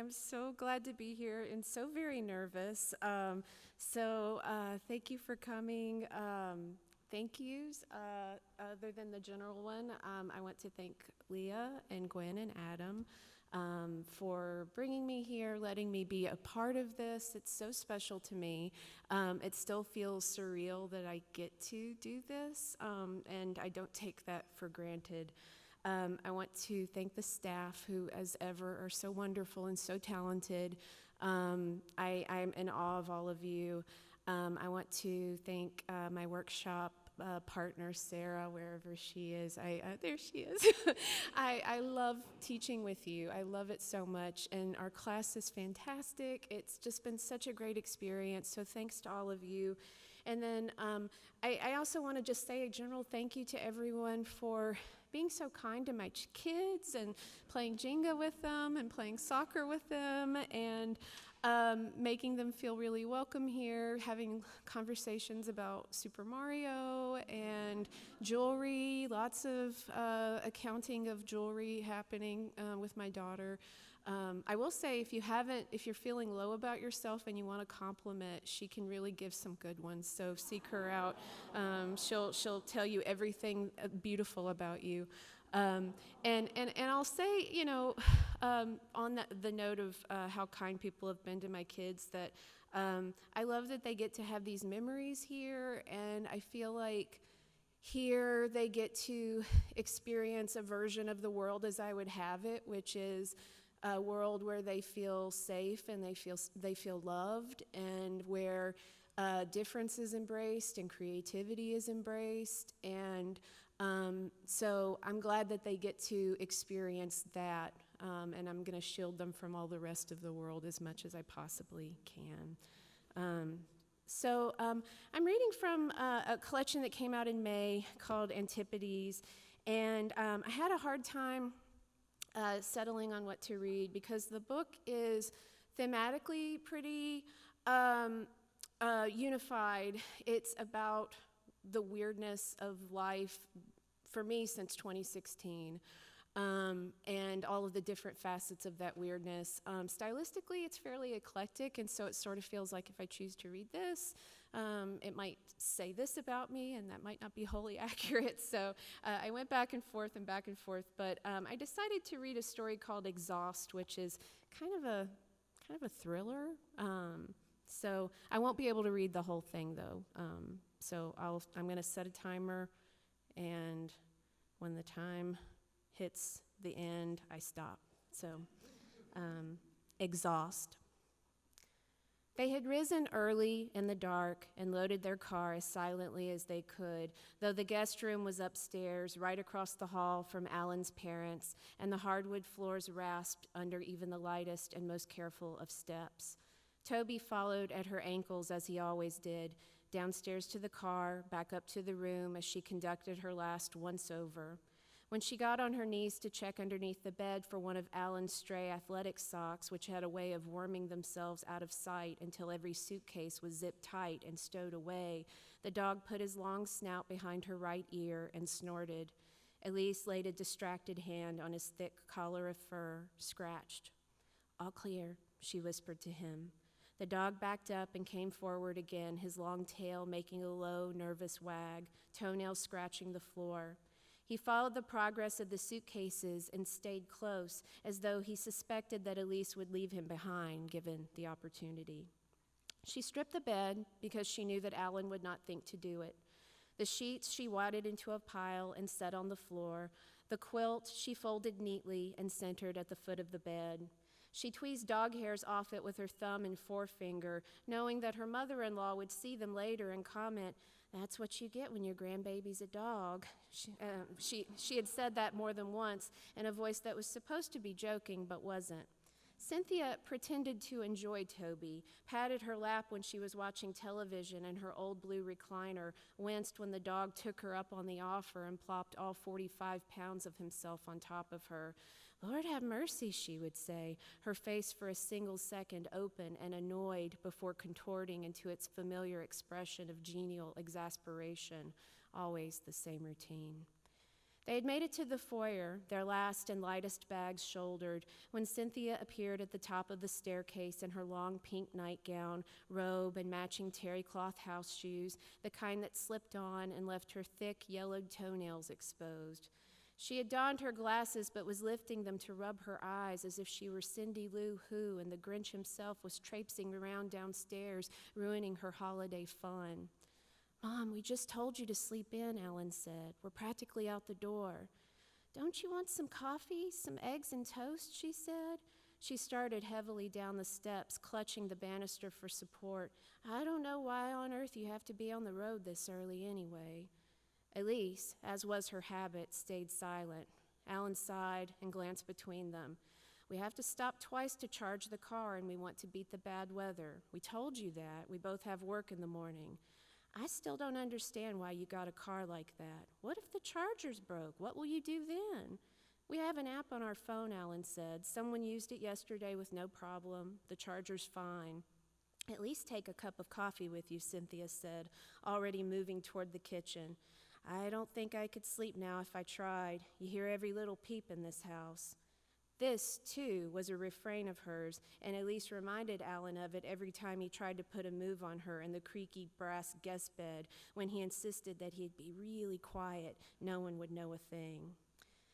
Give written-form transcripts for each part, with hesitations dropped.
am so glad to be here and so very nervous. Thank you for coming. Thank yous, other than the general one, I want to thank Leah and Gwen and Adam for bringing me here, letting me be a part of this. It's so special to me. It still feels surreal that I get to do this, and I don't take that for granted. I want to thank the staff who, as ever, are so wonderful and so talented. I'm in awe of all of you. I want to thank my workshop partner, Sarah, wherever she is. There she is. I love teaching with you. I love it so much, and our class is fantastic. It's just been such a great experience, so thanks to all of you. And then I also want to just say a general thank you to everyone for being so kind to my kids and playing Jenga with them and playing soccer with them and making them feel really welcome here, having conversations about Super Mario and jewelry, lots of accounting of jewelry happening with my daughter. I will say, if you're feeling low about yourself and you want a compliment, she can really give some good ones. So seek her out. She'll tell you everything beautiful about you. And I'll say, on the note of how kind people have been to my kids, that I love that they get to have these memories here, and I feel like here they get to experience a version of the world as I would have it, which is a world where they feel safe and they feel loved, and where difference is embraced and creativity is embraced. And so I'm glad that they get to experience that, and I'm going to shield them from all the rest of the world as much as I possibly can. I'm reading from a collection that came out in May called Antipodes, and I had a hard time settling on what to read because the book is thematically pretty unified. It's about the weirdness of life for me since 2016, and all of the different facets of that weirdness. Stylistically, it's fairly eclectic, and so it sort of feels like if I choose to read this, it might say this about me, and that might not be wholly accurate. So I went back and forth, but I decided to read a story called Exhaust, which is kind of a thriller. So I won't be able to read the whole thing, though. So I'm going to set a timer, and when the time hits the end, I stop. So, Exhaust. They had risen early in the dark and loaded their car as silently as they could, though the guest room was upstairs, right across the hall from Alan's parents, and the hardwood floors rasped under even the lightest and most careful of steps. Toby followed at her ankles as he always did, downstairs to the car, back up to the room as she conducted her last once-over. When she got on her knees to check underneath the bed for one of Alan's stray athletic socks, which had a way of worming themselves out of sight until every suitcase was zipped tight and stowed away, the dog put his long snout behind her right ear and snorted. Elise laid a distracted hand on his thick collar of fur, scratched. "All clear," she whispered to him. The dog backed up and came forward again, his long tail making a low, nervous wag, toenails scratching the floor. He followed the progress of the suitcases and stayed close, as though he suspected that Elise would leave him behind, given the opportunity. She stripped the bed because she knew that Alan would not think to do it. The sheets she wadded into a pile and set on the floor. The quilt she folded neatly and centered at the foot of the bed. She tweezed dog hairs off it with her thumb and forefinger, knowing that her mother-in-law would see them later and comment, "That's what you get when your grandbaby's a dog." She had said that more than once in a voice that was supposed to be joking but wasn't. Cynthia pretended to enjoy Toby, patted her lap when she was watching television in her old blue recliner, winced when the dog took her up on the offer and plopped all 45 pounds of himself on top of her. "Lord have mercy," she would say, her face for a single second open and annoyed before contorting into its familiar expression of genial exasperation, always the same routine. They had made it to the foyer, their last and lightest bags shouldered, when Cynthia appeared at the top of the staircase in her long pink nightgown, robe, and matching terry cloth house shoes, the kind that slipped on and left her thick, yellowed toenails exposed. She had donned her glasses but was lifting them to rub her eyes as if she were Cindy Lou Who and the Grinch himself was traipsing around downstairs, ruining her holiday fun. "Mom, we just told you to sleep in," Ellen said. "We're practically out the door." "Don't you want some coffee, some eggs and toast?" she said. She started heavily down the steps, clutching the banister for support. "I don't know why on earth you have to be on the road this early anyway." Elise, as was her habit, stayed silent. Ellen sighed and glanced between them. "We have to stop twice to charge the car, and we want to beat the bad weather. We told you that. We both have work in the morning." "I still don't understand why you got a car like that. What if the charger's broke? What will you do then?" "We have an app on our phone," Alan said. "Someone used it yesterday with no problem. The charger's fine." "At least take a cup of coffee with you," Cynthia said, already moving toward the kitchen. "I don't think I could sleep now if I tried. You hear every little peep in this house." This, too, was a refrain of hers, and Elise reminded Alan of it every time he tried to put a move on her in the creaky brass guest bed when he insisted that he'd be really quiet. No one would know a thing.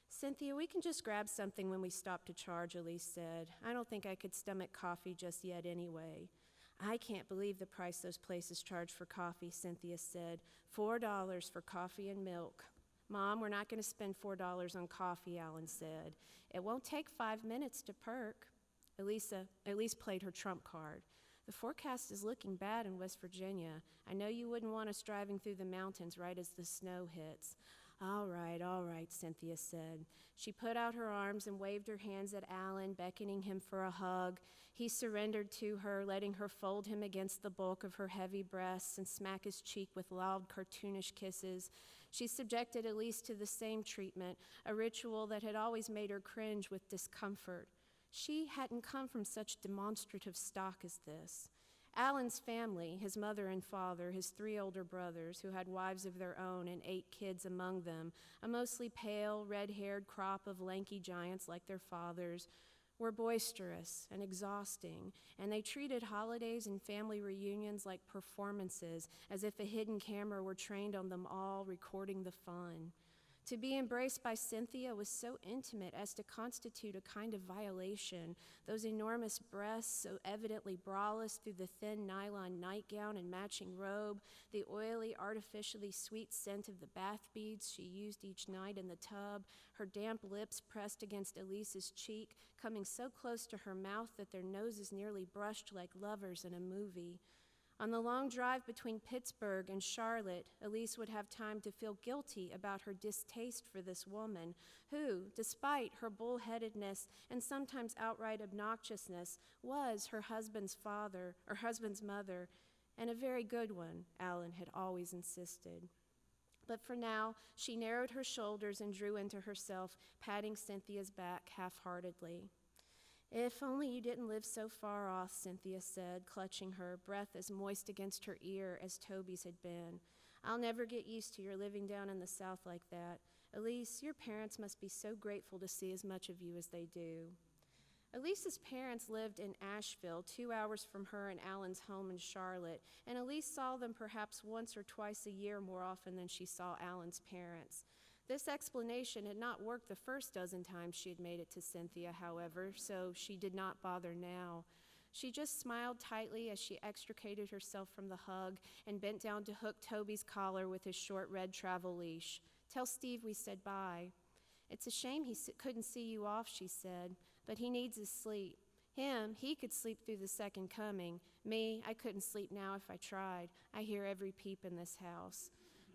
"Cynthia, we can just grab something when we stop to charge," Elise said. "I don't think I could stomach coffee just yet anyway." "I can't believe the price those places charge for coffee," Cynthia said. $4 for coffee and milk." "Mom, we're not going to spend $4 on coffee," Alan said. "It won't take 5 minutes to perk." Elise played her trump card. "The forecast is looking bad in West Virginia. I know you wouldn't want us driving through the mountains right as the snow hits." All right," Cynthia said. She put out her arms and waved her hands at Alan, beckoning him for a hug. He surrendered to her, letting her fold him against the bulk of her heavy breasts and smack his cheek with loud, cartoonish kisses. She subjected Elise to the same treatment, a ritual that had always made her cringe with discomfort. She hadn't come from such demonstrative stock as this. Alan's family, his mother and father, his 3 older brothers who had wives of their own and 8 kids among them, a mostly pale, red-haired crop of lanky giants like their fathers, were boisterous and exhausting, and they treated holidays and family reunions like performances, as if a hidden camera were trained on them all, recording the fun. To be embraced by Cynthia was so intimate as to constitute a kind of violation. Those enormous breasts, so evidently braless through the thin nylon nightgown and matching robe, the oily, artificially sweet scent of the bath beads she used each night in the tub, her damp lips pressed against Elise's cheek, coming so close to her mouth that their noses nearly brushed like lovers in a movie. On the long drive between Pittsburgh and Charlotte, Elise would have time to feel guilty about her distaste for this woman who, despite her bullheadedness and sometimes outright obnoxiousness, was her husband's mother, and a very good one, Alan had always insisted. But for now, she narrowed her shoulders and drew into herself, patting Cynthia's back half-heartedly. "If only you didn't live so far off," Cynthia said, clutching her, breath as moist against her ear as Toby's had been. "I'll never get used to your living down in the South like that. Elise, your parents must be so grateful to see as much of you as they do." Elise's parents lived in Asheville, 2 hours from her and Alan's home in Charlotte, and Elise saw them perhaps once or twice a year more often than she saw Alan's parents. This explanation had not worked the first dozen times she had made it to Cynthia, however, so she did not bother now. She just smiled tightly as she extricated herself from the hug and bent down to hook Toby's collar with his short red travel leash. "Tell Steve we said bye." "It's a shame he couldn't see you off," she said, "but he needs his sleep. He could sleep through the second coming. Me, I couldn't sleep now if I tried. I hear every peep in this house."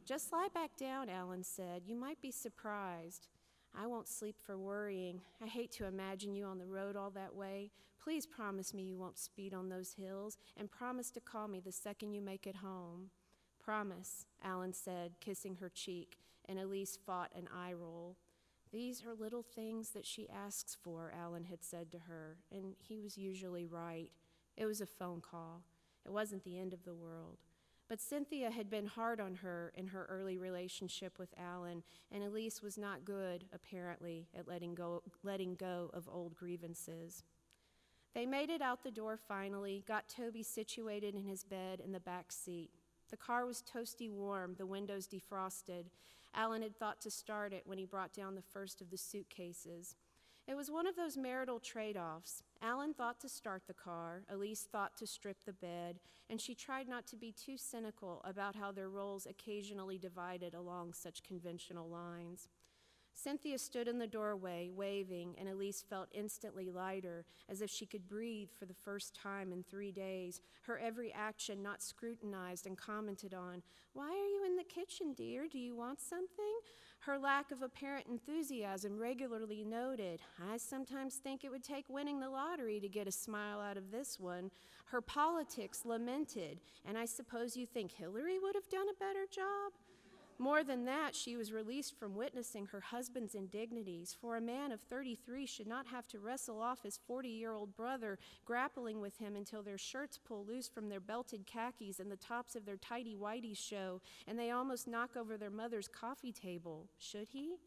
"Just lie back down," Alan said. "You might be surprised." "I won't sleep for worrying. I hate to imagine you on the road all that way. Please promise me you won't speed on those hills, and promise to call me the second you make it home." "Promise," Alan said, kissing her cheek, and Elise fought an eye roll. "These are little things that she asks for," Alan had said to her, and he was usually right. It was a phone call. It wasn't the end of the world. But Cynthia had been hard on her in her early relationship with Alan, and Elise was not good, apparently, at letting go of old grievances. They made it out the door finally, got Toby situated in his bed in the back seat. The car was toasty warm, the windows defrosted. Alan had thought to start it when he brought down the first of the suitcases. It was one of those marital trade-offs. Alan thought to start the car, Elise thought to strip the bed, and she tried not to be too cynical about how their roles occasionally divided along such conventional lines. Cynthia stood in the doorway, waving, and Elise felt instantly lighter, as if she could breathe for the first time in 3 days, her every action not scrutinized and commented on. "Why are you in the kitchen, dear? Do you want something?" Her lack of apparent enthusiasm regularly noted. "I sometimes think it would take winning the lottery to get a smile out of this one." Her politics lamented. "And I suppose you think Hillary would have done a better job?" More than that, she was released from witnessing her husband's indignities, for a man of 33 should not have to wrestle off his 40-year-old brother, grappling with him until their shirts pull loose from their belted khakis and the tops of their tighty-whities show, and they almost knock over their mother's coffee table. Should he?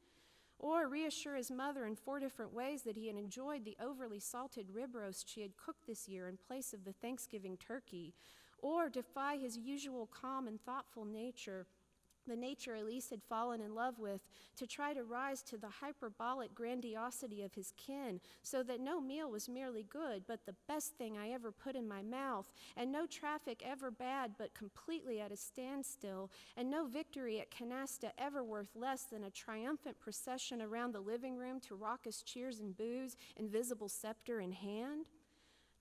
Or reassure his mother in 4 different ways that he had enjoyed the overly salted rib roast she had cooked this year in place of the Thanksgiving turkey. Or defy his usual calm and thoughtful nature, the nature Elise had fallen in love with, to try to rise to the hyperbolic grandiosity of his kin, so that no meal was merely good, but the best thing I ever put in my mouth, and no traffic ever bad but completely at a standstill, and no victory at canasta ever worth less than a triumphant procession around the living room to raucous cheers and boos, invisible scepter in hand.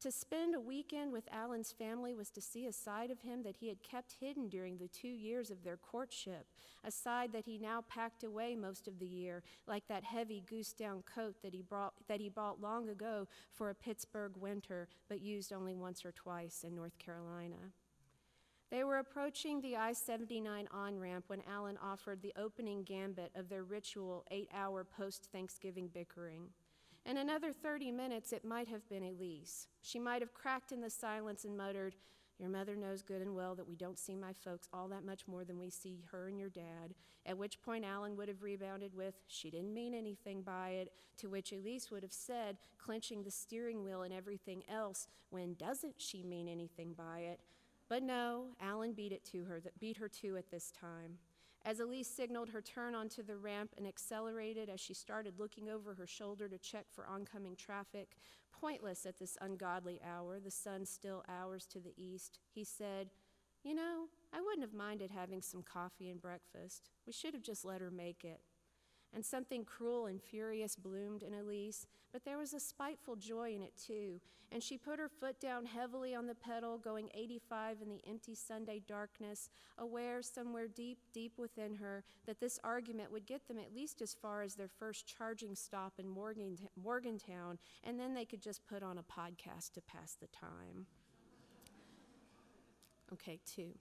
To spend a weekend with Alan's family was to see a side of him that he had kept hidden during the 2 years of their courtship, a side that he now packed away most of the year, like that heavy goose-down coat that he bought long ago for a Pittsburgh winter, but used only once or twice in North Carolina. They were approaching the I-79 on-ramp when Alan offered the opening gambit of their ritual 8-hour post-Thanksgiving bickering. In another 30 minutes, it might have been Elise. She might have cracked in the silence and muttered, "Your mother knows good and well that we don't see my folks all that much more than we see her and your dad," at which point Alan would have rebounded with, "She didn't mean anything by it," to which Elise would have said, clenching the steering wheel and everything else, "When doesn't she mean anything by it?" But no, Alan beat her to it this time. As Elise signaled her turn onto the ramp and accelerated as she started looking over her shoulder to check for oncoming traffic, pointless at this ungodly hour, the sun still hours to the east, he said, "You know, I wouldn't have minded having some coffee and breakfast. We should have just let her make it." And something cruel and furious bloomed in Elise, but there was a spiteful joy in it too, and she put her foot down heavily on the pedal, going 85 in the empty Sunday darkness, aware somewhere deep, deep within her that this argument would get them at least as far as their first charging stop in Morgantown, and then they could just put on a podcast to pass the time. Okay, 2.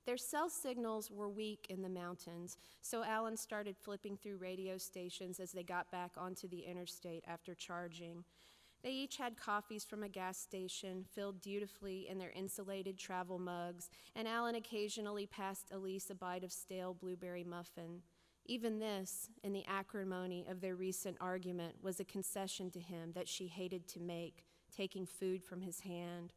Their cell signals were weak in the mountains, so Alan started flipping through radio stations as they got back onto the interstate after charging. They each had coffees from a gas station, filled dutifully in their insulated travel mugs, and Alan occasionally passed Elise a bite of stale blueberry muffin. Even this, in the acrimony of their recent argument, was a concession to him that she hated to make, taking food from his hand.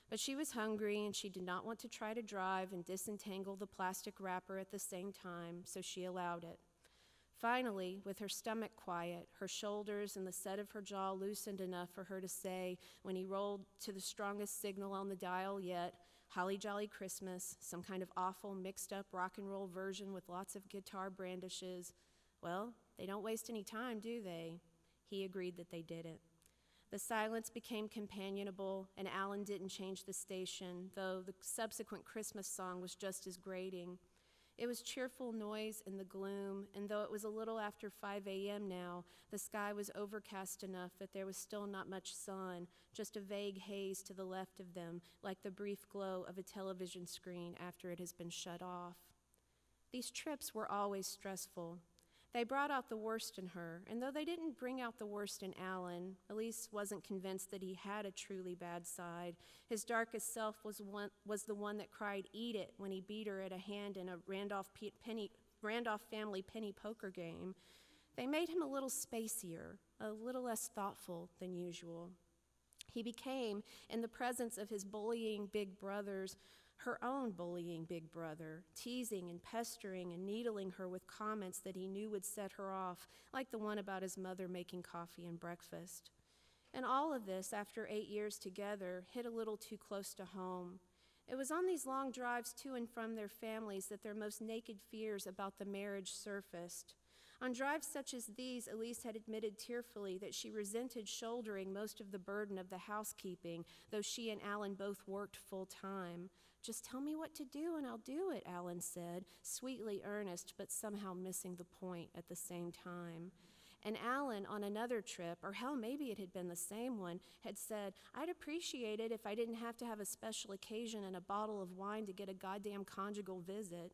But she was hungry, and she did not want to try to drive and disentangle the plastic wrapper at the same time, so she allowed it. Finally, with her stomach quiet, her shoulders and the set of her jaw loosened enough for her to say, when he rolled to the strongest signal on the dial yet, "Holly Jolly Christmas," some kind of awful mixed-up rock and roll version with lots of guitar brandishes, "Well, they don't waste any time, do they?" He agreed that they didn't. The silence became companionable, and Alan didn't change the station, though the subsequent Christmas song was just as grating. It was cheerful noise in the gloom, and though it was a little after 5 a.m. now, the sky was overcast enough that there was still not much sun, just a vague haze to the left of them, like the brief glow of a television screen after it has been shut off. These trips were always stressful. They brought out the worst in her, and though they didn't bring out the worst in Alan, Elise wasn't convinced that he had a truly bad side. His darkest self was the one that cried, "Eat it," when he beat her at a hand in a Randolph family penny poker game. They made him a little spacier, a little less thoughtful than usual. He became, in the presence of his bullying big brothers, her own bullying big brother, teasing and pestering and needling her with comments that he knew would set her off, like the one about his mother making coffee and breakfast. And all of this, after 8 years together, hit a little too close to home. It was on these long drives to and from their families that their most naked fears about the marriage surfaced. On drives such as these, Elise had admitted tearfully that she resented shouldering most of the burden of the housekeeping, though she and Alan both worked full-time. "Just tell me what to do and I'll do it," Alan said, sweetly earnest, but somehow missing the point at the same time. And Alan, on another trip, or hell, maybe it had been the same one, had said, "I'd appreciate it if I didn't have to have a special occasion and a bottle of wine to get a goddamn conjugal visit."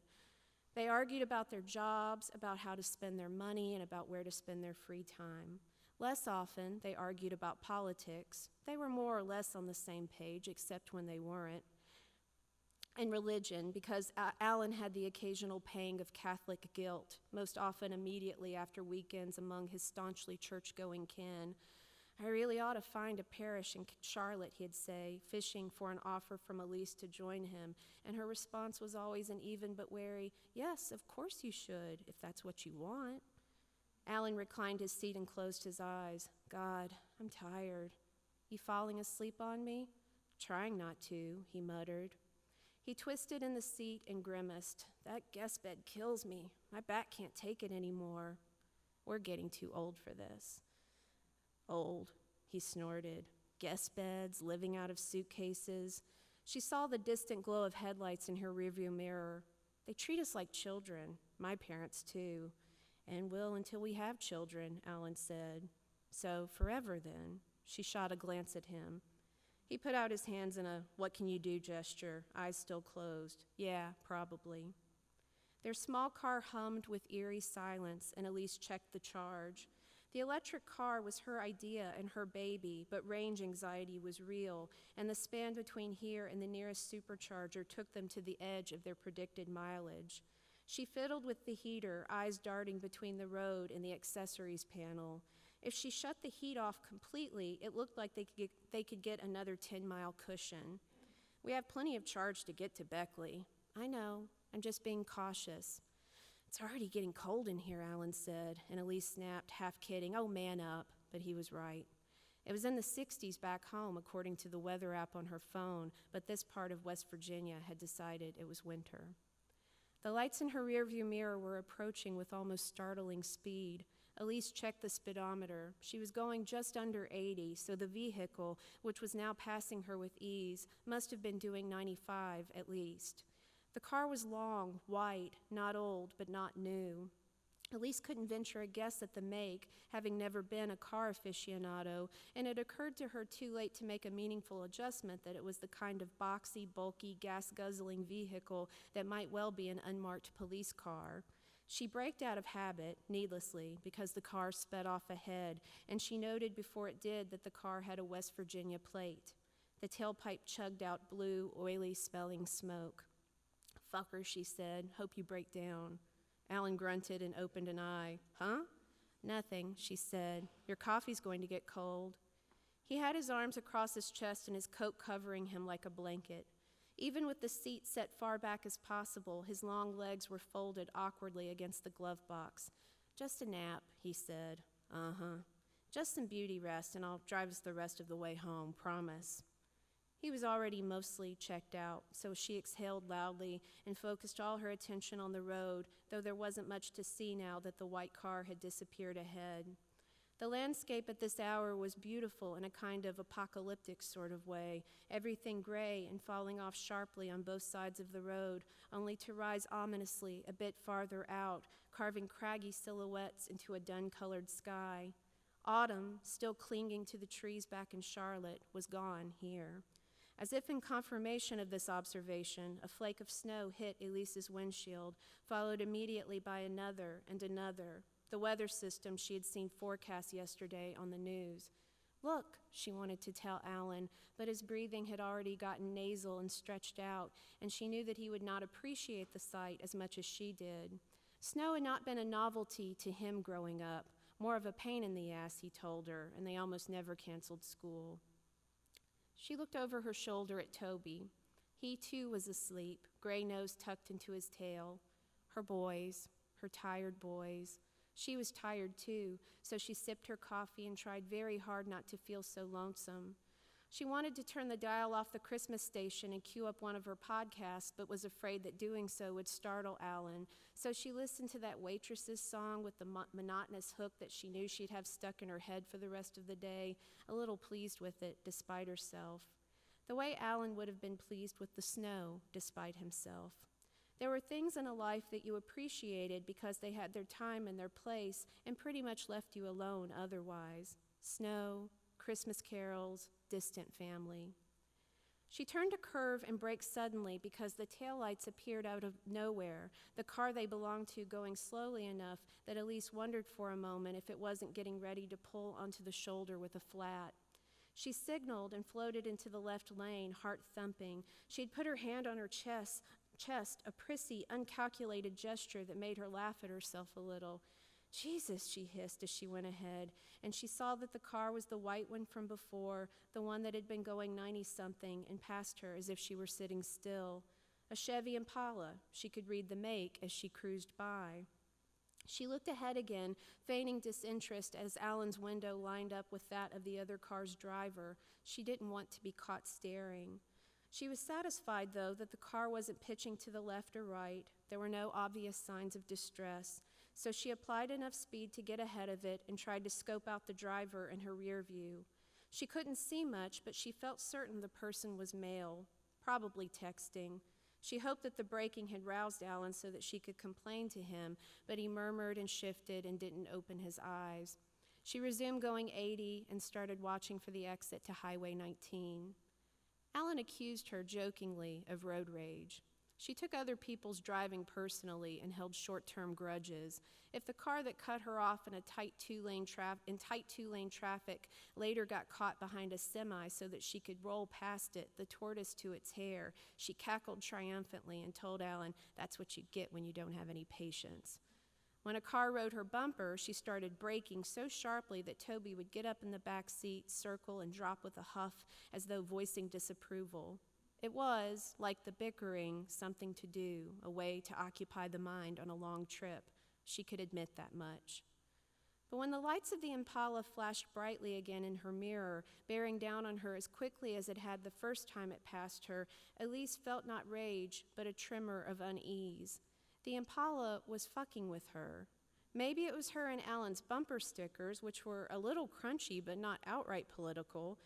They argued about their jobs, about how to spend their money, and about where to spend their free time. Less often, they argued about politics. They were more or less on the same page, except when they weren't. And religion, because Alan had the occasional pang of Catholic guilt, most often immediately after weekends among his staunchly church-going kin. "I really ought to find a parish in Charlotte," he'd say, fishing for an offer from Elise to join him, and her response was always an even but wary, "Yes, of course you should, if that's what you want." Alan reclined his seat and closed his eyes. "God, I'm tired." "You falling asleep on me?" "Trying not to," he muttered. He twisted in the seat and grimaced. "That guest bed kills me. My back can't take it anymore." "We're getting too old for this." "Old," he snorted. "Guest beds, living out of suitcases." She saw the distant glow of headlights in her rearview mirror. "They treat us like children, my parents too." "And will until we have children," Alan said. "So forever then." She shot a glance at him. He put out his hands in a "what can you do" gesture, eyes still closed. "Yeah, probably." Their small car hummed with eerie silence, and Elise checked the charge. The electric car was her idea and her baby, but range anxiety was real, and the span between here and the nearest supercharger took them to the edge of their predicted mileage. She fiddled with the heater, eyes darting between the road and the accessories panel. If she shut the heat off completely, it looked like they could get another 10-mile cushion. "We have plenty of charge to get to Beckley." "I know, I'm just being cautious." "It's already getting cold in here," Alan said, and Elise snapped, half kidding, "Oh, man up," but he was right. It was in the 60s back home, according to the weather app on her phone, but this part of West Virginia had decided it was winter. The lights in her rearview mirror were approaching with almost startling speed. Elise checked the speedometer. She was going just under 80, so the vehicle, which was now passing her with ease, must have been doing 95 at least. The car was long, white, not old, but not new. Elise couldn't venture a guess at the make, having never been a car aficionado, and it occurred to her too late to make a meaningful adjustment that it was the kind of boxy, bulky, gas-guzzling vehicle that might well be an unmarked police car. She braked out of habit, needlessly, because the car sped off ahead, and she noted before it did that the car had a West Virginia plate. The tailpipe chugged out blue, oily-smelling smoke. "Fucker," she said. "Hope you break down." Alan grunted and opened an eye. "Huh?" "Nothing," she said. "Your coffee's going to get cold." He had his arms across his chest and his coat covering him like a blanket. Even with the seat set far back as possible, his long legs were folded awkwardly against the glove box. "Just a nap," he said. "Uh-huh. Just some beauty rest, and I'll drive us the rest of the way home, promise." He was already mostly checked out, so she exhaled loudly and focused all her attention on the road, though there wasn't much to see now that the white car had disappeared ahead. The landscape at this hour was beautiful in a kind of apocalyptic sort of way, everything gray and falling off sharply on both sides of the road, only to rise ominously a bit farther out, carving craggy silhouettes into a dun-colored sky. Autumn, still clinging to the trees back in Charlotte, was gone here. As if in confirmation of this observation, a flake of snow hit Elise's windshield, followed immediately by another and another. the weather system she had seen forecast yesterday on the news. Look, she wanted to tell Alan, but his breathing had already gotten nasal and stretched out, and she knew that he would not appreciate the sight as much as she did. Snow had not been a novelty to him growing up, more of a pain in the ass, he told her, and they almost never canceled school. She looked over her shoulder at Toby. He too was asleep, gray nose tucked into his tail. Her boys, her tired boys. She was tired too, so she sipped her coffee and tried very hard not to feel so lonesome. She wanted to turn the dial off the Christmas station and cue up one of her podcasts, but was afraid that doing so would startle Alan. So she listened to that waitress's song with the monotonous hook that she knew she'd have stuck in her head for the rest of the day, a little pleased with it, despite herself. The way Alan would have been pleased with the snow, despite himself. There were things in a life that you appreciated because they had their time and their place and pretty much left you alone otherwise. Snow, Christmas carols, distant family. She turned a curve and braked suddenly because the taillights appeared out of nowhere, the car they belonged to going slowly enough that Elise wondered for a moment if it wasn't getting ready to pull onto the shoulder with a flat. She signaled and floated into the left lane, heart thumping. She'd put her hand on her chest, a prissy, uncalculated gesture that made her laugh at herself a little. Jesus, she hissed as she went ahead, and she saw that the car was the white one from before, the one that had been going 90-something and passed her as if she were sitting still. A Chevy Impala. She could read the make as she cruised by. She looked ahead again, feigning disinterest as Alan's window lined up with that of the other car's driver. She didn't want to be caught staring. She was satisfied, though, that the car wasn't pitching to the left or right. There were no obvious signs of distress. So she applied enough speed to get ahead of it and tried to scope out the driver in her rear view. She couldn't see much, but she felt certain the person was male, probably texting. She hoped that the braking had roused Alan so that she could complain to him, but he murmured and shifted and didn't open his eyes. She resumed going 80 and started watching for the exit to Highway 19. Alan accused her jokingly of road rage. She took other people's driving personally and held short-term grudges. If the car that cut her off in tight two-lane traffic later got caught behind a semi so that she could roll past it, the tortoise to its hair, she cackled triumphantly and told Alan, "That's what you get when you don't have any patience." When a car rode her bumper, she started braking so sharply that Toby would get up in the back seat, circle, and drop with a huff as though voicing disapproval. It was, like the bickering, something to do, a way to occupy the mind on a long trip. She could admit that much. But when the lights of the Impala flashed brightly again in her mirror, bearing down on her as quickly as it had the first time it passed her, Elise felt not rage, but a tremor of unease. The Impala was fucking with her. Maybe it was her and Alan's bumper stickers, which were a little crunchy but not outright political.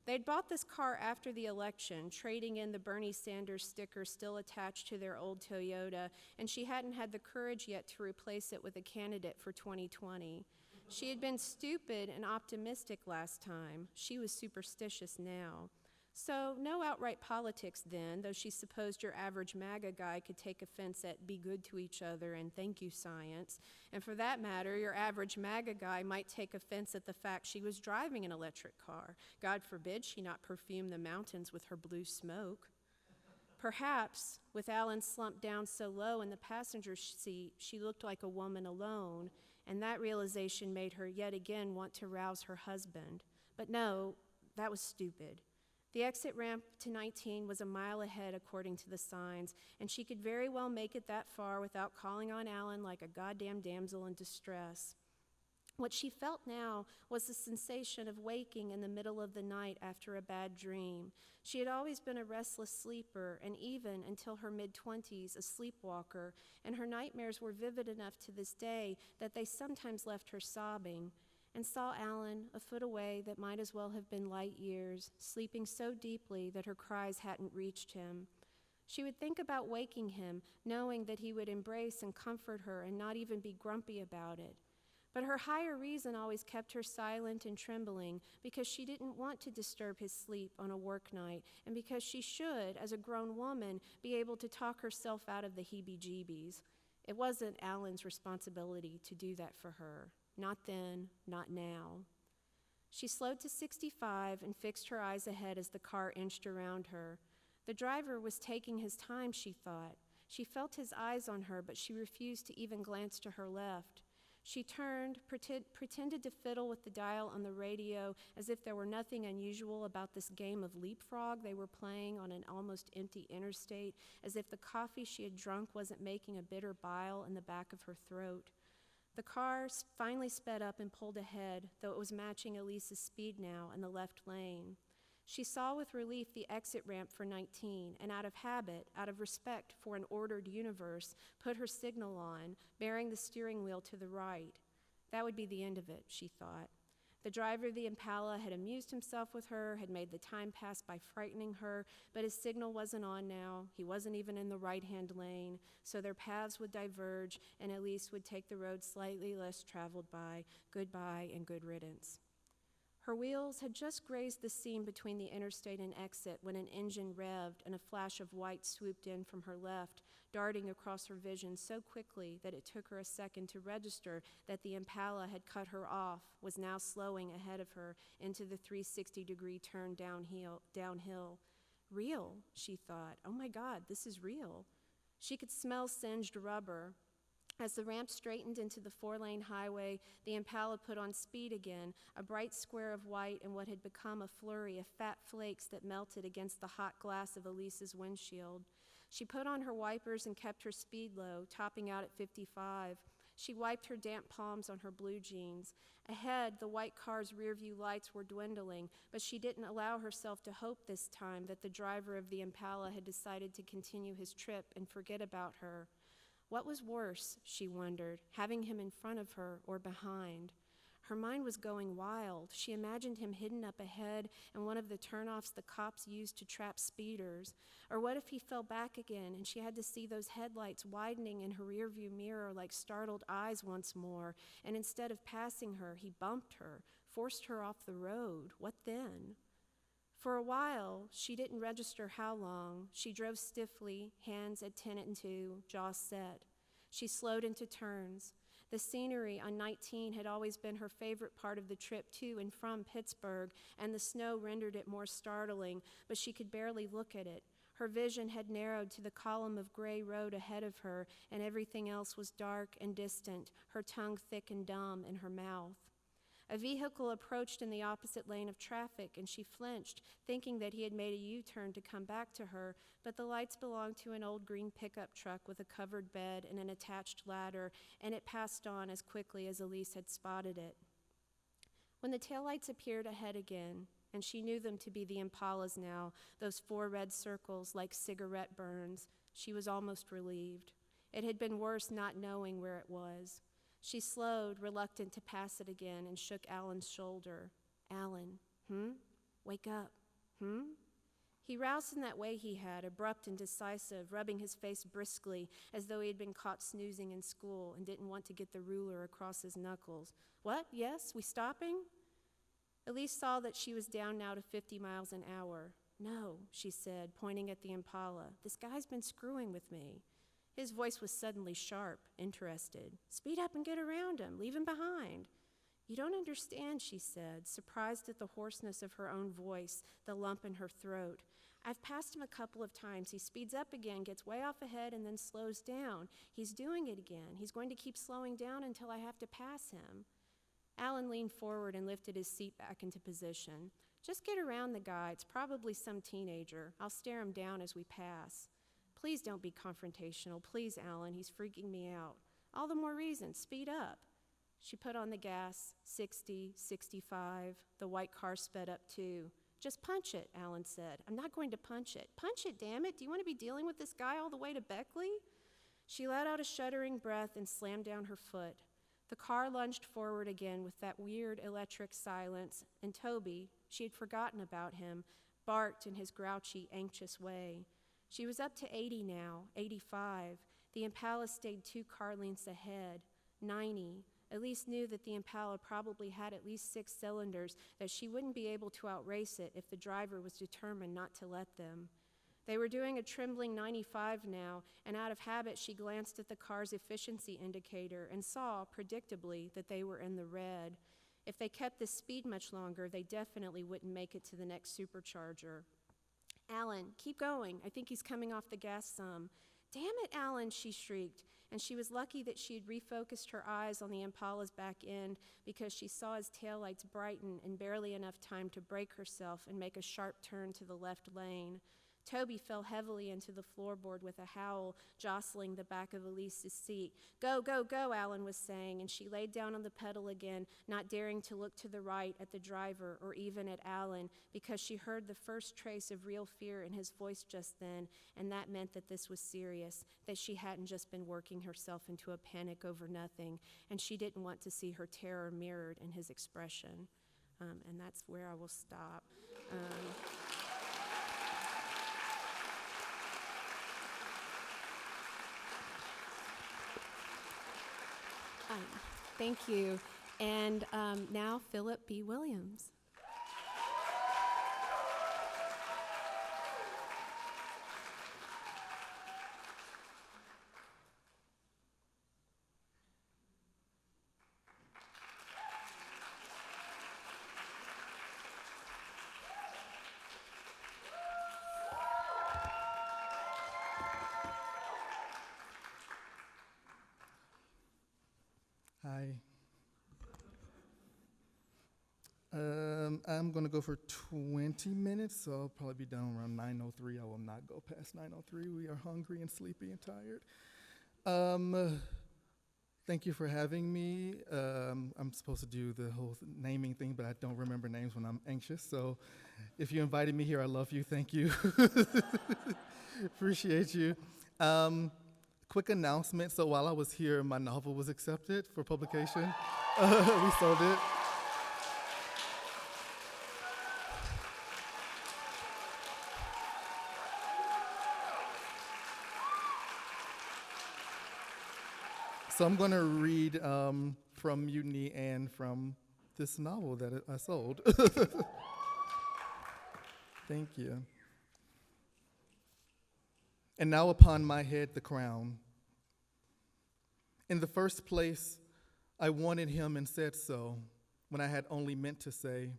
They'd bought this car after the election, trading in the Bernie Sanders sticker still attached to their old Toyota, and she hadn't had the courage yet to replace it with a candidate for 2020. She had been stupid and optimistic last time. She was superstitious now. So no outright politics then, though she supposed your average MAGA guy could take offense at "be good to each other" and "thank you, science." And for that matter, your average MAGA guy might take offense at the fact she was driving an electric car. God forbid she not perfume the mountains with her blue smoke. Perhaps, with Alan slumped down so low in the passenger seat, she looked like a woman alone, and that realization made her yet again want to rouse her husband. But no, that was stupid. The exit ramp to 19 was a mile ahead according to the signs, and she could very well make it that far without calling on Alan like a goddamn damsel in distress. What she felt now was the sensation of waking in the middle of the night after a bad dream. She had always been a restless sleeper, and even until her mid-20s, a sleepwalker, and her nightmares were vivid enough to this day that they sometimes left her sobbing, and saw Alan, a foot away that might as well have been light years, sleeping so deeply that her cries hadn't reached him. She would think about waking him, knowing that he would embrace and comfort her and not even be grumpy about it. But her higher reason always kept her silent and trembling because she didn't want to disturb his sleep on a work night, and because she should, as a grown woman, be able to talk herself out of the heebie-jeebies. It wasn't Alan's responsibility to do that for her. Not then, not now. She slowed to 65 and fixed her eyes ahead as the car inched around her. The driver was taking his time, she thought. She felt his eyes on her, but she refused to even glance to her left. She turned, pretended to fiddle with the dial on the radio as if there were nothing unusual about this game of leapfrog they were playing on an almost empty interstate, as if the coffee she had drunk wasn't making a bitter bile in the back of her throat. The car finally sped up and pulled ahead, though it was matching Elise's speed now in the left lane. She saw with relief the exit ramp for 19, and out of habit, out of respect for an ordered universe, put her signal on, bearing the steering wheel to the right. That would be the end of it, she thought. The driver of the Impala had amused himself with her, had made the time pass by frightening her, but his signal wasn't on now. He wasn't even in the right-hand lane, so their paths would diverge, and Elise would take the road slightly less traveled by. Goodbye and good riddance. Her wheels had just grazed the seam between the interstate and exit when an engine revved and a flash of white swooped in from her left, darting across her vision so quickly that it took her a second to register that the Impala had cut her off, was now slowing ahead of her into the 360-degree turn downhill. Real, she thought. Oh my God, this is real. She could smell singed rubber. As the ramp straightened into the 4-lane highway, the Impala put on speed again, a bright square of white and what had become a flurry of fat flakes that melted against the hot glass of Elise's windshield. She put on her wipers and kept her speed low, topping out at 55. She wiped her damp palms on her blue jeans. Ahead, the white car's rearview lights were dwindling, but she didn't allow herself to hope this time that the driver of the Impala had decided to continue his trip and forget about her. What was worse, she wondered, having him in front of her or behind? Her mind was going wild. She imagined him hidden up ahead in one of the turnoffs the cops used to trap speeders. Or what if he fell back again and she had to see those headlights widening in her rearview mirror like startled eyes once more, and instead of passing her, he bumped her, forced her off the road? What then? For a while, she didn't register how long. She drove stiffly, hands at 10 and 2, jaws set. She slowed into turns. The scenery on 19 had always been her favorite part of the trip to and from Pittsburgh, and the snow rendered it more startling, but she could barely look at it. Her vision had narrowed to the column of gray road ahead of her, and everything else was dark and distant, her tongue thick and dumb in her mouth. A vehicle approached in the opposite lane of traffic, and she flinched, thinking that he had made a U-turn to come back to her, but the lights belonged to an old green pickup truck with a covered bed and an attached ladder, and it passed on as quickly as Elise had spotted it. When the taillights appeared ahead again, and she knew them to be the Impalas now, those 4 red circles like cigarette burns, she was almost relieved. It had been worse not knowing where it was. She slowed, reluctant to pass it again, and shook Alan's shoulder. Alan, Wake up, He roused in that way he had, abrupt and decisive, rubbing his face briskly as though he had been caught snoozing in school and didn't want to get the ruler across his knuckles. What? Yes? We stopping? Elise saw that she was down now to 50 miles an hour. No, she said, pointing at the Impala. This guy's been screwing with me. His voice was suddenly sharp, interested. Speed up and get around him. Leave him behind. You don't understand, she said, surprised at the hoarseness of her own voice, the lump in her throat. I've passed him a couple of times. He speeds up again, gets way off ahead, and then slows down. He's doing it again. He's going to keep slowing down until I have to pass him. Alan leaned forward and lifted his seat back into position. Just get around the guy. It's probably some teenager. I'll stare him down as we pass. Please don't be confrontational. Please, Alan, he's freaking me out. All the more reason, speed up. She put on the gas, 60, 65. The white car sped up too. Just punch it, Alan said. I'm not going to punch it. Punch it, damn it. Do you want to be dealing with this guy all the way to Beckley? She let out a shuddering breath and slammed down her foot. The car lunged forward again with that weird electric silence, and Toby, she had forgotten about him, barked in his grouchy, anxious way. She was up to 80 now, 85. The Impala stayed 2 car lengths ahead, 90. Elise knew that the Impala probably had at least 6 cylinders, that she wouldn't be able to outrace it if the driver was determined not to let them. They were doing a trembling 95 now, and out of habit she glanced at the car's efficiency indicator and saw, predictably, that they were in the red. If they kept this speed much longer, they definitely wouldn't make it to the next supercharger. "Alan, keep going. I think he's coming off the gas some." "Damn it, Alan," she shrieked, and she was lucky that she had refocused her eyes on the Impala's back end because she saw his taillights brighten in barely enough time to brake herself and make a sharp turn to the left lane. Toby fell heavily into the floorboard with a howl, jostling the back of Elise's seat. "Go, go, go," Alan was saying, and she laid down on the pedal again, not daring to look to the right at the driver or even at Alan, because she heard the first trace of real fear in his voice just then, and that meant that this was serious, that she hadn't just been working herself into a panic over nothing, and she didn't want to see her terror mirrored in his expression. And that's where I will stop. Thank you. And now Phillip B. Williams. Hi. I'm going to go for 20 minutes, so I'll probably be done around 9:03. I will not go past 9:03. We are hungry and sleepy and tired. Thank you for having me. I'm supposed to do the whole naming thing, but I don't remember names when I'm anxious. So if you invited me here, I love you. Thank you. Appreciate you. Quick announcement. So while I was here, my novel was accepted for publication. We sold it. So I'm going to read from Mutiny and from this novel that I sold. Thank you. And now upon my head the crown. In the first place, I wanted him and said so, when I had only meant to say.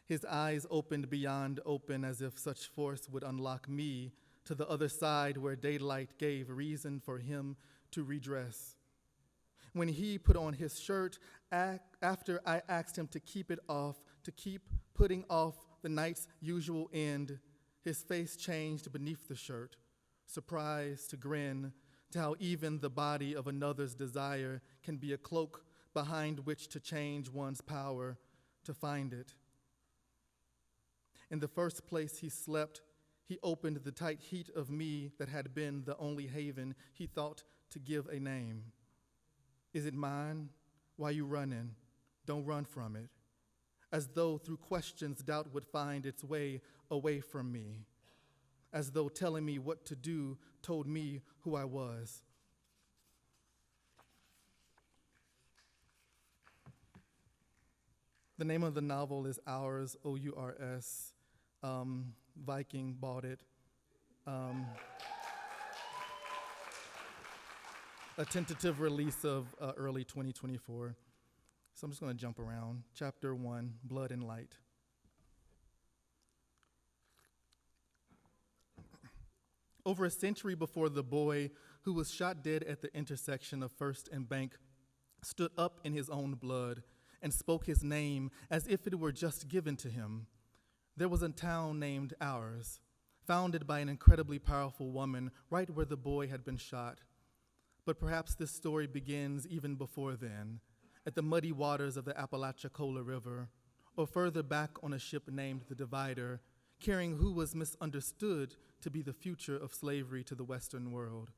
His eyes opened beyond open, as if such force would unlock me to the other side where daylight gave reason for him to redress. When he put on his shirt, after I asked him to keep it off, to keep putting off the night's usual end, his face changed beneath the shirt, surprise to grin, to how even the body of another's desire can be a cloak behind which to change one's power to find it. In the first place he slept, he opened the tight heat of me that had been the only haven he thought to give a name. Is it mine? Why you running? Don't run from it. As though through questions doubt would find its way away from me. As though telling me what to do told me who I was. The name of the novel is Ours, O-U-R-S. Viking bought it. A tentative release of early 2024. So I'm just going to jump around. Chapter 1, Blood and Light. Over a century before the boy who was shot dead at the intersection of First and Bank stood up in his own blood and spoke his name as if it were just given to him, there was a town named Ours, founded by an incredibly powerful woman right where the boy had been shot. But perhaps this story begins even before then, at the muddy waters of the Apalachicola River, or further back on a ship named the Divider, carrying who was misunderstood to be the future of slavery to the Western world.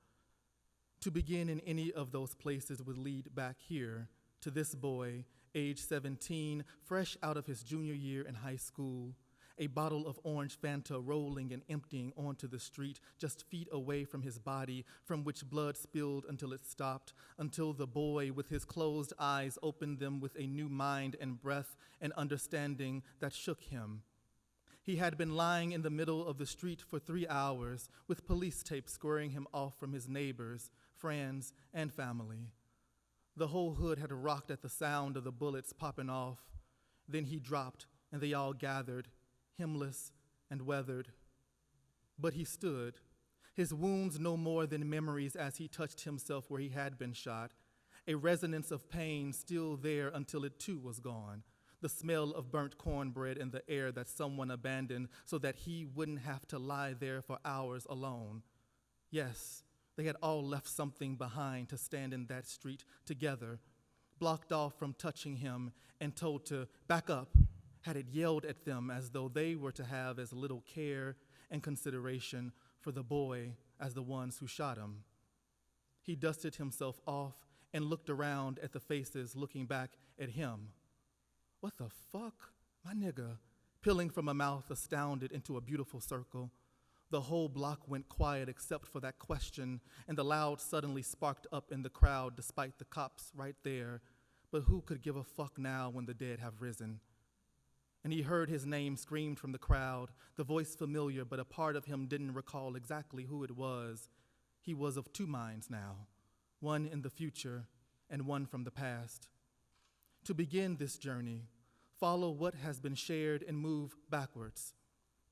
To begin in any of those places would lead back here to this boy, age 17, fresh out of his junior year in high school, a bottle of orange Fanta rolling and emptying onto the street just feet away from his body, from which blood spilled until it stopped, until the boy with his closed eyes opened them with a new mind and breath and understanding that shook him. He had been lying in the middle of the street for 3 hours with police tape squaring him off from his neighbors, friends, and family. The whole hood had rocked at the sound of the bullets popping off. Then he dropped, and they all gathered, hymnless and weathered. But he stood, his wounds no more than memories as he touched himself where he had been shot, a resonance of pain still there until it too was gone, the smell of burnt cornbread in the air that someone abandoned so that he wouldn't have to lie there for hours alone. Yes, they had all left something behind to stand in that street together, blocked off from touching him and told to back up, had it yelled at them as though they were to have as little care and consideration for the boy as the ones who shot him. He dusted himself off and looked around at the faces looking back at him. What the fuck, my nigga? Peeling from a mouth astounded into a beautiful circle. The whole block went quiet except for that question, and the loud suddenly sparked up in the crowd despite the cops right there. But who could give a fuck now when the dead have risen? And he heard his name screamed from the crowd, the voice familiar, but a part of him didn't recall exactly who it was. He was of two minds now, one in the future and one from the past. To begin this journey, follow what has been shared and move backwards.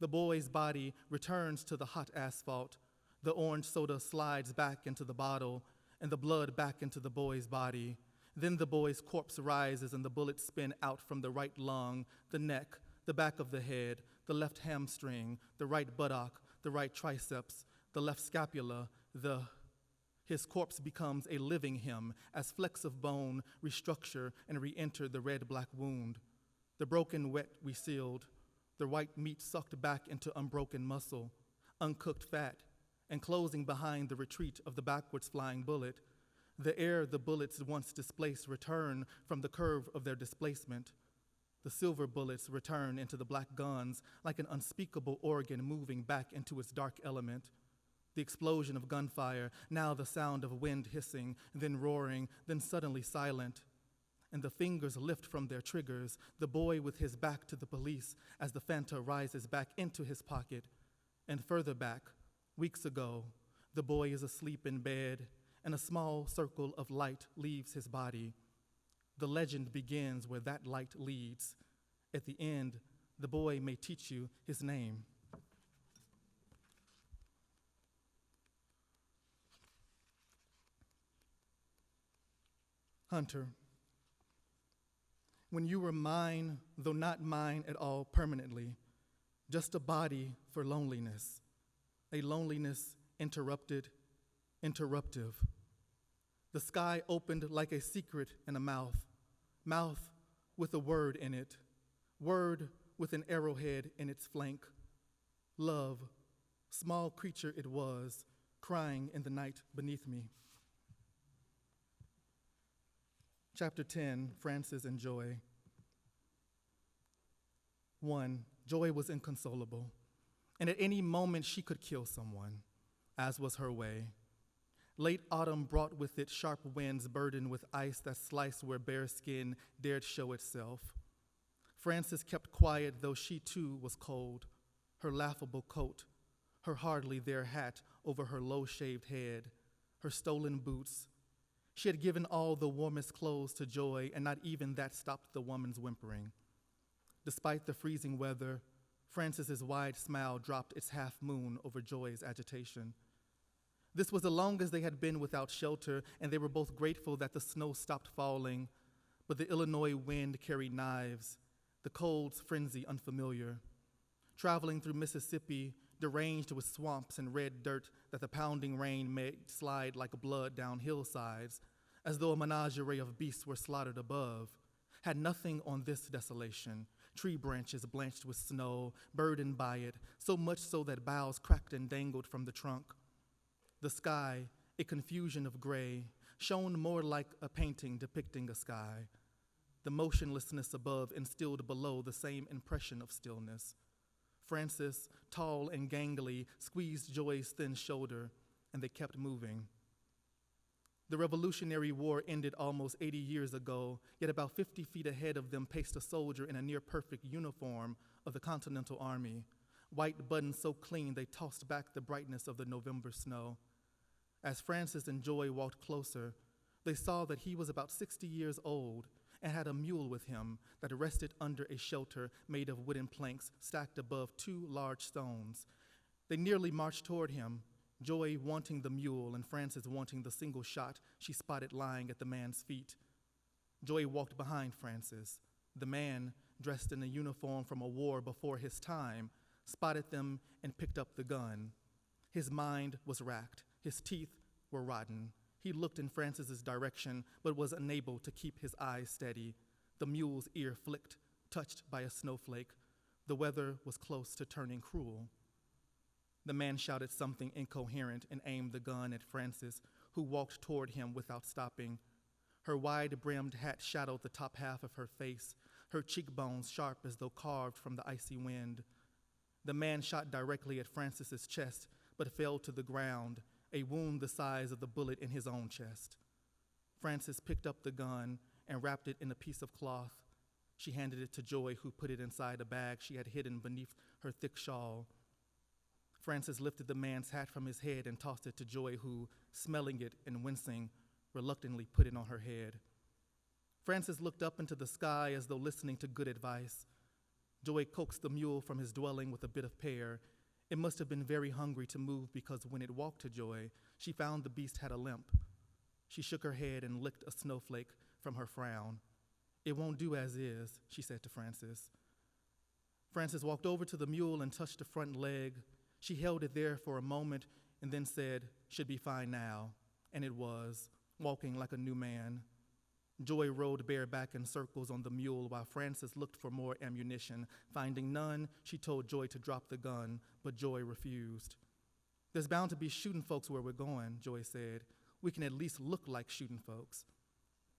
The boy's body returns to the hot asphalt. The orange soda slides back into the bottle and the blood back into the boy's body. Then the boy's corpse rises and the bullets spin out from the right lung, the neck, the back of the head, the left hamstring, the right buttock, the right triceps, the left scapula, His corpse becomes a living him as flecks of bone restructure and re-enter the red-black wound. The broken wet resealed, the white meat sucked back into unbroken muscle, uncooked fat, and closing behind the retreat of the backwards flying bullet. The air the bullets once displaced return from the curve of their displacement. The silver bullets return into the black guns like an unspeakable organ moving back into its dark element. The explosion of gunfire, now the sound of wind hissing, then roaring, then suddenly silent. And the fingers lift from their triggers, the boy with his back to the police as the Fanta rises back into his pocket. And further back, weeks ago, the boy is asleep in bed, and a small circle of light leaves his body. The legend begins where that light leads. At the end, the boy may teach you his name. Hunter, when you were mine, though not mine at all permanently, just a body for loneliness, a loneliness interrupted, interruptive. The sky opened like a secret in a mouth with a word in it, word with an arrowhead in its flank. Love, small creature it was, crying in the night beneath me. Chapter 10, Frances and Joy. 1, Joy was inconsolable, and at any moment she could kill someone, as was her way. Late autumn brought with it sharp winds burdened with ice that sliced where bare skin dared show itself. Frances kept quiet, though she too was cold, her laughable coat, her hardly there hat over her low-shaved head, her stolen boots. She had given all the warmest clothes to Joy, and not even that stopped the woman's whimpering. Despite the freezing weather, Frances's wide smile dropped its half-moon over Joy's agitation. This was the longest they had been without shelter, and they were both grateful that the snow stopped falling, but the Illinois wind carried knives, the cold's frenzy unfamiliar. Traveling through Mississippi, deranged with swamps and red dirt that the pounding rain made slide like blood down hillsides, as though a menagerie of beasts were slaughtered above, had nothing on this desolation. Tree branches blanched with snow, burdened by it, so much so that boughs cracked and dangled from the trunk. The sky, a confusion of gray, shone more like a painting depicting a sky. The motionlessness above instilled below the same impression of stillness. Frances, tall and gangly, squeezed Joy's thin shoulder, and they kept moving. The Revolutionary War ended almost 80 years ago, yet about 50 feet ahead of them paced a soldier in a near-perfect uniform of the Continental Army, white buttons so clean they tossed back the brightness of the November snow. As Francis and Joy walked closer, they saw that he was about 60 years old and had a mule with him that rested under a shelter made of wooden planks stacked above two large stones. They nearly marched toward him, Joy wanting the mule and Frances wanting the single shot she spotted lying at the man's feet. Joy walked behind Frances. The man, dressed in a uniform from a war before his time, spotted them and picked up the gun. His mind was racked. His teeth were rotten. He looked in Frances's direction, but was unable to keep his eyes steady. The mule's ear flicked, touched by a snowflake. The weather was close to turning cruel. The man shouted something incoherent and aimed the gun at Frances, who walked toward him without stopping. Her wide-brimmed hat shadowed the top half of her face, her cheekbones sharp as though carved from the icy wind. The man shot directly at Frances's chest, but fell to the ground, a wound the size of the bullet in his own chest. Frances picked up the gun and wrapped it in a piece of cloth. She handed it to Joy, who put it inside a bag she had hidden beneath her thick shawl. Frances lifted the man's hat from his head and tossed it to Joy, who, smelling it and wincing, reluctantly put it on her head. Frances looked up into the sky as though listening to good advice. Joy coaxed the mule from his dwelling with a bit of pear. It must have been very hungry to move because when it walked to Joy, she found the beast had a limp. She shook her head and licked a snowflake from her frown. "It won't do as is," she said to Frances. Frances walked over to the mule and touched the front leg. She held it there for a moment and then said, "Should be fine now." And it was, walking like a new man. Joy rode bareback in circles on the mule while Frances looked for more ammunition. Finding none, she told Joy to drop the gun, but Joy refused. "There's bound to be shooting folks where we're going," Joy said. "We can at least look like shooting folks."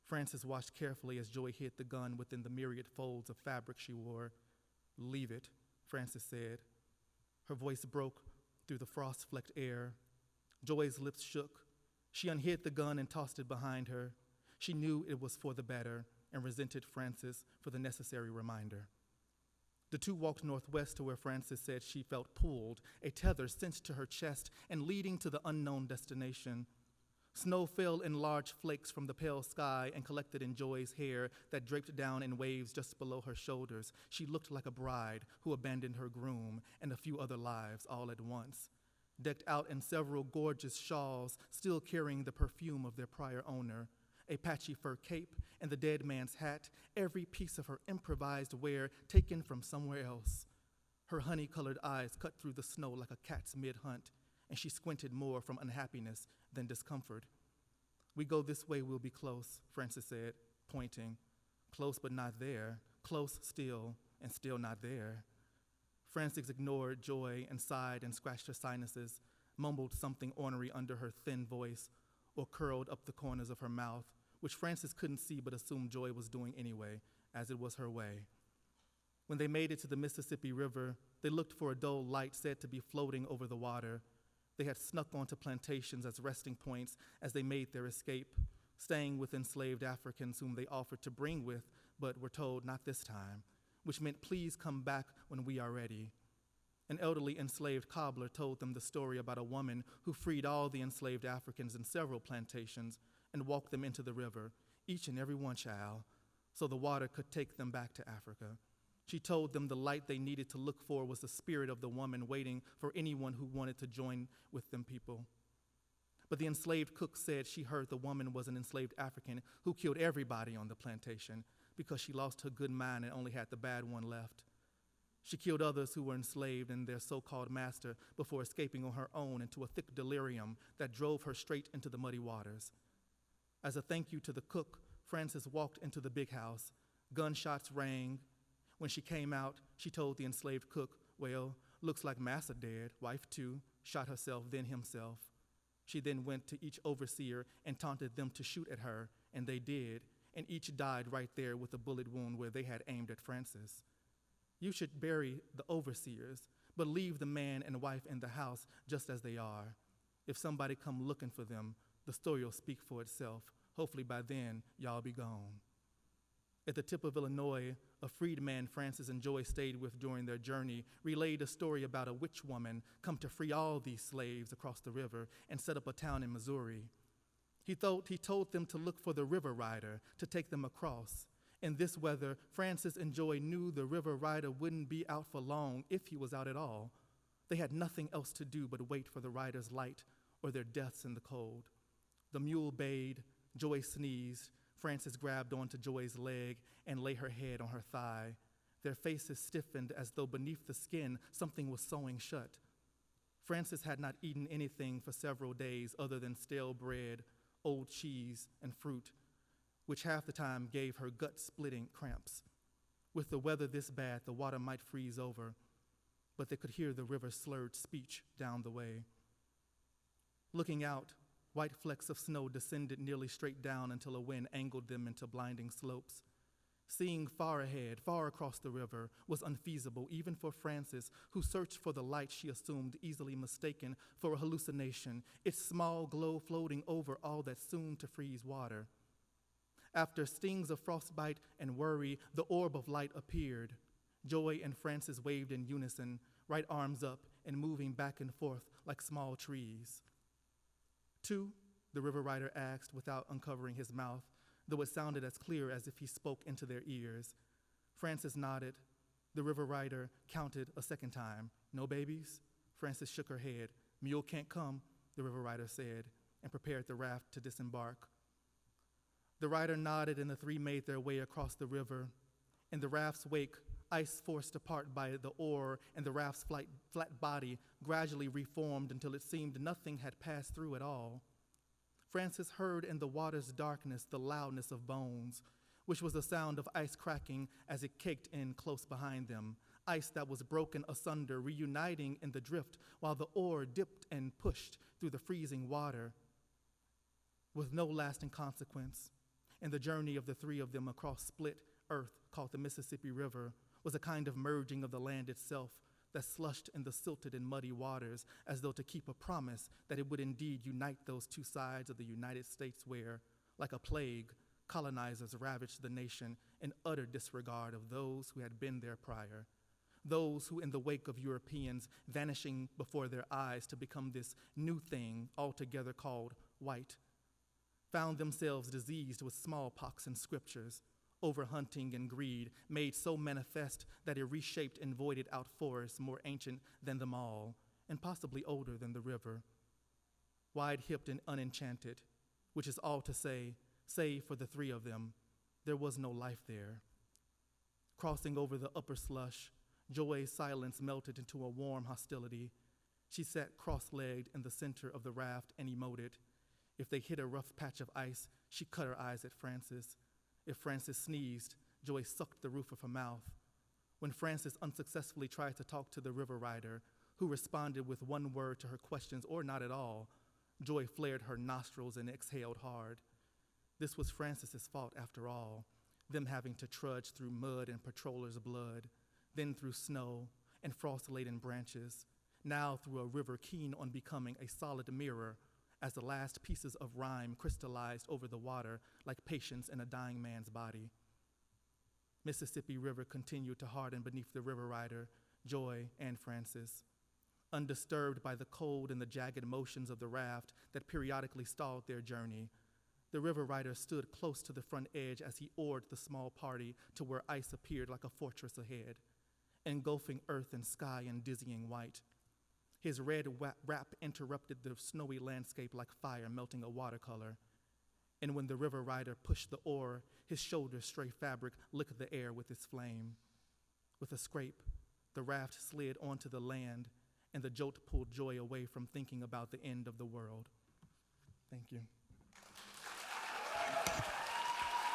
Frances watched carefully as Joy hid the gun within the myriad folds of fabric she wore. "Leave it," Frances said. Her voice broke through the frost-flecked air. Joy's lips shook. She unhid the gun and tossed it behind her. She knew it was for the better and resented Frances for the necessary reminder. The two walked northwest to where Frances said she felt pulled, a tether cinched to her chest and leading to the unknown destination. Snow fell in large flakes from the pale sky and collected in Joy's hair that draped down in waves just below her shoulders. She looked like a bride who abandoned her groom and a few other lives all at once, decked out in several gorgeous shawls, still carrying the perfume of their prior owner, a patchy fur cape and the dead man's hat, every piece of her improvised wear taken from somewhere else. Her honey-colored eyes cut through the snow like a cat's mid-hunt, and she squinted more from unhappiness than discomfort. "We go this way, we'll be close," Frances said, pointing. "Close but not there, close still, and still not there." Frances ignored Joy and sighed and scratched her sinuses, mumbled something ornery under her thin voice, or curled up the corners of her mouth, which Frances couldn't see but assumed Joy was doing anyway, as it was her way. When they made it to the Mississippi River, they looked for a dull light said to be floating over the water. They had snuck onto plantations as resting points as they made their escape, staying with enslaved Africans whom they offered to bring with, but were told not this time, which meant please come back when we are ready. An elderly enslaved cobbler told them the story about a woman who freed all the enslaved Africans in several plantations and walked them into the river, each and every one child, so the water could take them back to Africa. She told them the light they needed to look for was the spirit of the woman waiting for anyone who wanted to join with them people. But the enslaved cook said she heard the woman was an enslaved African who killed everybody on the plantation because she lost her good mind and only had the bad one left. She killed others who were enslaved and their so-called master before escaping on her own into a thick delirium that drove her straight into the muddy waters. As a thank you to the cook, Frances walked into the big house. Gunshots rang. When she came out, she told the enslaved cook, "Well, looks like Massa dead, wife too, shot herself, then himself." She then went to each overseer and taunted them to shoot at her, and they did, and each died right there with a bullet wound where they had aimed at Frances. "You should bury the overseers, but leave the man and wife in the house just as they are. If somebody come looking for them, The story will speak for itself. Hopefully by then, y'all be gone. At the tip of Illinois, a freedman Francis and Joy stayed with during their journey relayed a story about a witch woman come to free all these slaves across the river and set up a town in Missouri. He told them to look for the river rider to take them across. In this weather, Francis and Joy knew the river rider wouldn't be out for long if he was out at all. They had nothing else to do but wait for the rider's light or their deaths in the cold. The mule bayed, Joy sneezed, Francis grabbed onto Joy's leg and lay her head on her thigh. Their faces stiffened as though beneath the skin something was sewing shut. Francis had not eaten anything for several days other than stale bread, old cheese, and fruit, which half the time gave her gut-splitting cramps. With the weather this bad, the water might freeze over, but they could hear the river's slurred speech down the way. Looking out, white flecks of snow descended nearly straight down until a wind angled them into blinding slopes. Seeing far ahead, far across the river, was unfeasible even for Frances, who searched for the light she assumed easily mistaken for a hallucination, its small glow floating over all that soon to freeze water. After stings of frostbite and worry, the orb of light appeared. Joy and Frances waved in unison, right arms up and moving back and forth like small trees. "Two?" the river rider asked without uncovering his mouth, though it sounded as clear as if he spoke into their ears. Frances nodded. The river rider counted a second time. "No babies?" Frances shook her head. "Mule can't come," the river rider said, and prepared the raft to disembark. The rider nodded and the three made their way across the river. In the raft's wake, ice forced apart by the oar and the raft's flat body gradually reformed until it seemed nothing had passed through at all. Frances heard in the water's darkness the loudness of bones, which was the sound of ice cracking as it caked in close behind them, ice that was broken asunder, reuniting in the drift while the oar dipped and pushed through the freezing water with no lasting consequence. And the journey of the three of them across split earth called the Mississippi River was a kind of merging of the land itself that slushed in the silted and muddy waters as though to keep a promise that it would indeed unite those two sides of the United States where, like a plague, colonizers ravaged the nation in utter disregard of those who had been there prior, those who, in the wake of Europeans vanishing before their eyes to become this new thing altogether called white, found themselves diseased with smallpox and scriptures, overhunting and greed made so manifest that it reshaped and voided out forests more ancient than them all, and possibly older than the river. Wide-hipped and unenchanted, which is all to say, save for the three of them, there was no life there. Crossing over the upper slush, Joy's silence melted into a warm hostility. She sat cross-legged in the center of the raft and emoted. If they hit a rough patch of ice, she cut her eyes at Frances. If Frances sneezed, Joy sucked the roof of her mouth. When Frances unsuccessfully tried to talk to the river rider, who responded with one word to her questions or not at all, Joy flared her nostrils and exhaled hard. This was Frances's fault after all, them having to trudge through mud and patrollers' blood, then through snow and frost-laden branches, now through a river keen on becoming a solid mirror as the last pieces of rime crystallized over the water like patience in a dying man's body. Mississippi River continued to harden beneath the river rider, Joy, and Frances. Undisturbed by the cold and the jagged motions of the raft that periodically stalled their journey, the river rider stood close to the front edge as he oared the small party to where ice appeared like a fortress ahead, engulfing earth and sky in dizzying white. His red wrap interrupted the snowy landscape like fire melting a watercolor. And when the river rider pushed the oar, his shoulder stray fabric licked the air with its flame. With a scrape, the raft slid onto the land, and the jolt pulled Joy away from thinking about the end of the world. Thank you.